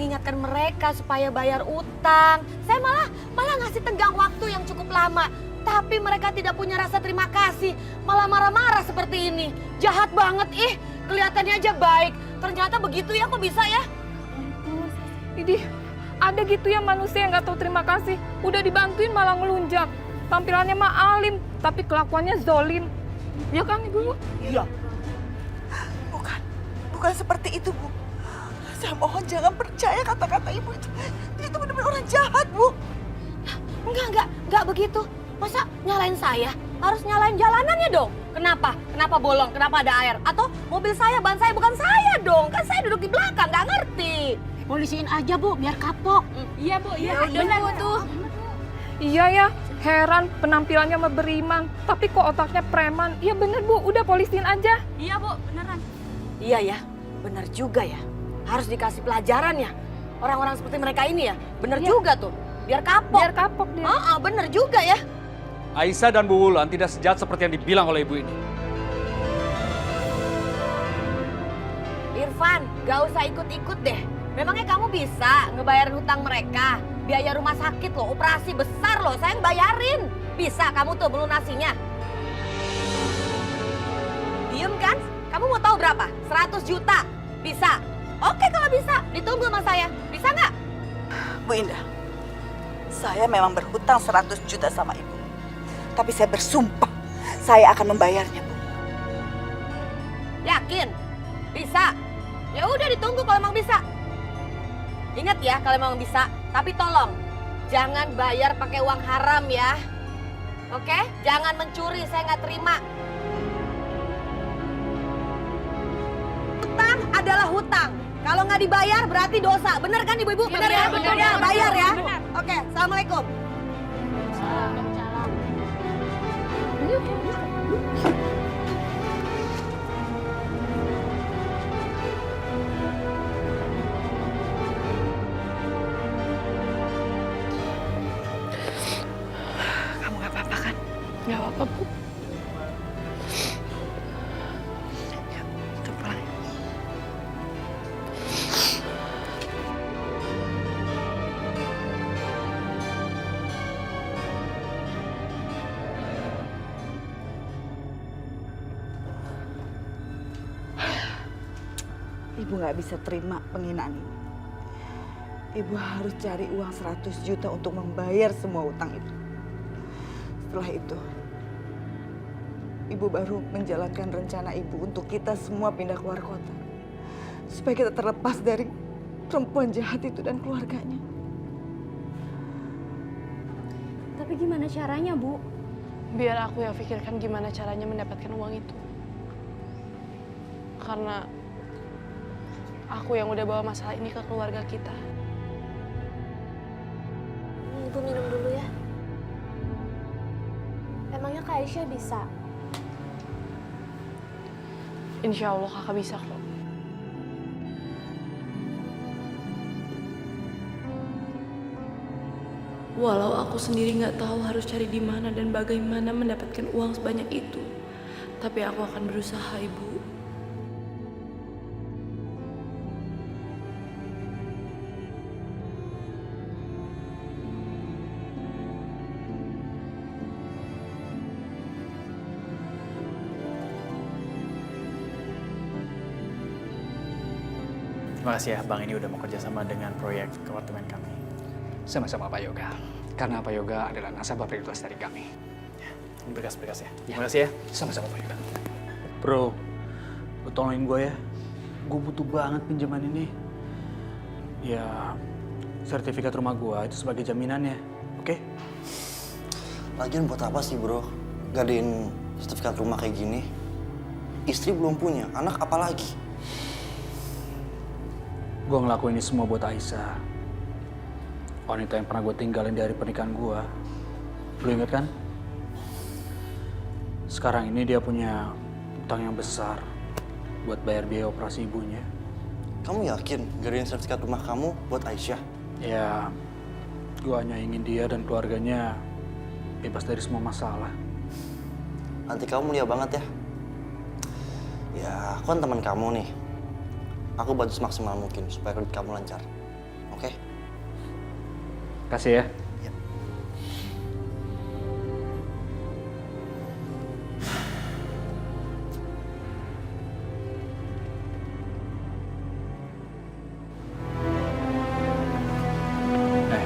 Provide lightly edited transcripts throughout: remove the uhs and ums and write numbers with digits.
mengingatkan mereka supaya bayar utang. Saya malah ngasih tenggang waktu yang cukup lama. Tapi mereka tidak punya rasa terima kasih. Malah marah-marah seperti ini. Jahat banget ih. Kelihatannya aja baik. Ternyata begitu ya, kok bisa ya? Idih, ada gitu ya manusia yang gak tahu terima kasih. Udah dibantuin malah ngelunjak. Tampilannya mah alim, tapi kelakuannya zolim. Ya kan Ibu? Iya. Bukan seperti itu, Bu. Saya mohon jangan percaya kata-kata Ibu itu. Dia itu benar-benar orang jahat, Bu. Enggak begitu. Masa nyalain saya? Harus nyalain jalanannya dong. Kenapa? Kenapa bolong? Kenapa ada air? Atau mobil saya, ban saya bukan saya dong. Kan saya duduk di belakang, nggak ngerti. Polisiin aja Bu, biar kapok. Iya Bu, iya benar tuh. Iya ya, heran penampilannya mah beriman, tapi kok otaknya preman. Iya bener Bu, udah polisiin aja. Iya Bu, beneran. Iya ya, benar juga ya. Harus dikasih pelajaran ya. Orang-orang seperti mereka ini ya, bener juga tuh. Biar kapok. Biar kapok dia. Bener juga ya. Aisyah dan Bu Wulan tidak sejahat seperti yang dibilang oleh ibu ini. Irfan, gak usah ikut-ikut deh. Memangnya kamu bisa ngebayarin hutang mereka? Biaya rumah sakit loh, operasi besar loh, saya yang bayarin. Bisa kamu tuh melunasinya. Diem kan? Kamu mau tahu berapa? 100 juta. Bisa? Oke kalau bisa, ditunggu sama saya. Bisa nggak? Bu Indah, saya memang berhutang 100 juta sama Ibu. Tapi saya bersumpah, saya akan membayarnya, Bu. Yakin? Bisa? Ya udah ditunggu kalau emang bisa. Ingat ya kalau emang bisa, tapi tolong jangan bayar pakai uang haram ya. Oke? Jangan mencuri, saya nggak terima. Hutang adalah hutang. Kalau nggak dibayar berarti dosa. Bener kan ibu-ibu? Ya, Bener ya? bener, Ya, bener, bayar ya. bener. Oke, assalamualaikum. Kamu gak apa-apa kan? Gak apa-apa Bu. Ya, kita pulang. Ibu gak bisa terima penghinaan ini. Ibu harus cari uang 100 juta untuk membayar semua utang itu. Setelah itu, Ibu baru menjalankan rencana Ibu untuk kita semua pindah keluar kota. Supaya kita terlepas dari perempuan jahat itu dan keluarganya. Tapi gimana caranya Bu? Biar aku yang pikirkan gimana caranya mendapatkan uang itu. Karena aku yang udah bawa masalah ini ke keluarga kita. Ibu minum dulu ya. Emangnya Kak Aisyah bisa? Insya Allah kakak bisa kok. Walau aku sendiri nggak tahu harus cari di mana dan bagaimana mendapatkan uang sebanyak itu, tapi aku akan berusaha, Ibu. Terima kasih ya Bang ini udah mau kerjasama dengan proyek ke apartemen kami. Sama-sama Pak Yoga. Karena Pak Yoga adalah nasabah prioritas dari kami. Ini berkas-berkas ya. Terima kasih ya. Sama-sama Pak Yoga. Bro, lu tolongin gue ya. Gue butuh banget pinjaman ini. Ya, sertifikat rumah gue itu sebagai jaminannya, oke? Lagian buat apa sih bro? Gadein sertifikat rumah kayak gini. Istri belum punya, anak apalagi? Gue ngelakuin ini semua buat Aisyah. Wanita yang pernah gue tinggalin dari pernikahan gue. Lu inget kan? Sekarang ini dia punya utang yang besar buat bayar biaya operasi ibunya. Kamu yakin gadein sertifikat rumah kamu buat Aisyah? Ya, gue hanya ingin dia dan keluarganya bebas dari semua masalah. Nanti kamu mulia banget ya. Ya, aku kan teman kamu nih. Aku bantu semaksimal mungkin supaya kredit kamu lancar. oke? Kasih ya.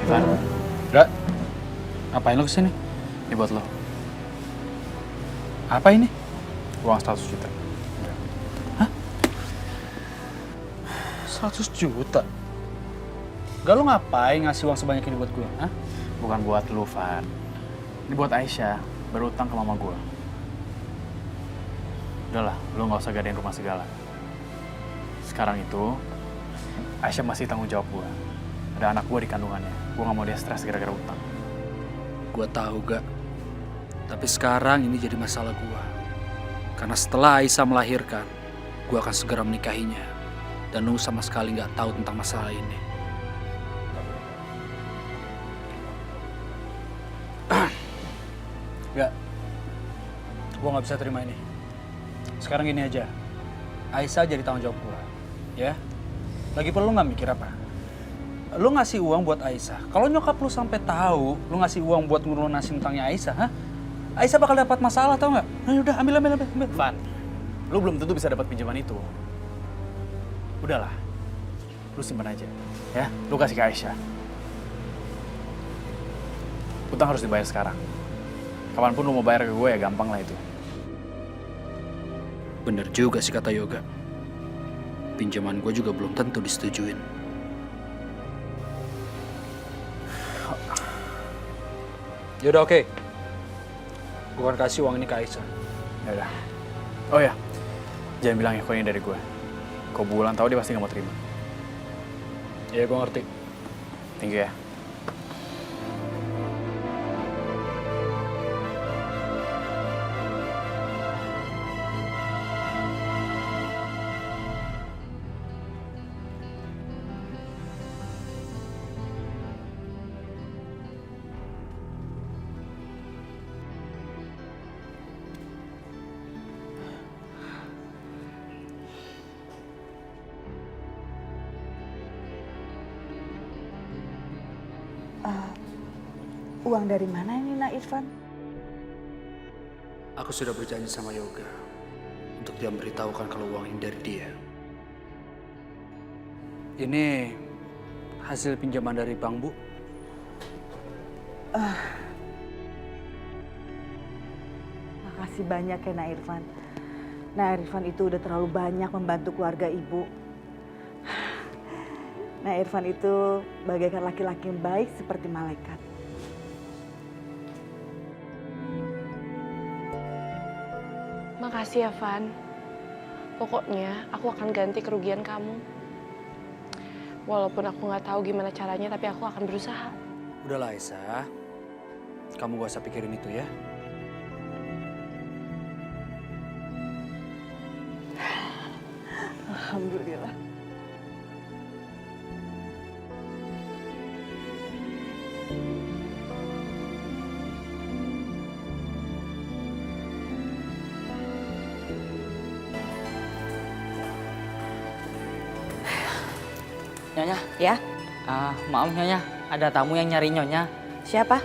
Ivan. Enggak. Ngapain lo kesini? Ini buat lo. Apa ini? Uang 100 juta. Hah? 100 juta? Gak lo ngapain ngasih uang sebanyak ini buat gue? Hah? Bukan buat lo, Van. Ini buat Aisyah, berutang ke mama gue. Udahlah, lo gak usah gadain rumah segala. Sekarang itu, Aisyah masih tanggung jawab gue. Ada anak gue di kandungannya. Gue gak mau dia stres gara-gara utang. Gue tahu gak. Tapi sekarang ini jadi masalah gue. Karena setelah Aisyah melahirkan, gue akan segera menikahinya. Dan lu sama sekali gak tahu tentang masalah ini. Gak. Gue gak bisa terima ini. Sekarang gini aja. Aisyah jadi tanggung jawab gue. Ya. Lagi perlu gak mikir apa? Lu ngasih uang buat Aisyah. Kalau nyokap lu sampai tahu lu ngasih uang buat ngelunasin utangnya Aisyah, ha? Aisyah bakal dapat masalah, tau nggak? Nah, udah ambil. Van, lu belum tentu bisa dapat pinjaman itu. Udahlah, lu simpan aja, ya. Lu kasih ke Aisyah. Utang harus dibayar sekarang. Kapanpun lu mau bayar ke gue ya gampang lah itu. Bener juga sih kata Yoga. Pinjaman gue juga belum tentu disetujuin. Yaudah oke. Gue akan kasih uang ini ke Aisyah. Yaudah. Oh ya, jangan bilang ya kok ini dari gue. Kau Bulan tahu dia pasti nggak mau terima. Iya gue ngerti. Thank you ya. Uang dari mana ini, Nak Irfan? Aku sudah berjanji sama Yoga untuk dia memberitahukan kalau uang ini dari dia. Ini hasil pinjaman dari bank, Bu. Makasih banyak ya, Nak Irfan. Nak Irfan itu udah terlalu banyak membantu keluarga ibu. Nak Irfan itu bagaikan laki-laki yang baik seperti malaikat. Makasih ya, Van. Pokoknya aku akan ganti kerugian kamu. Walaupun aku nggak tahu gimana caranya, tapi aku akan berusaha. Udahlah Aisyah, kamu gak usah pikirin itu ya. Alhamdulillah. Nyonya, Ya, maaf Nyonya, ada tamu yang nyari Nyonya. siapa?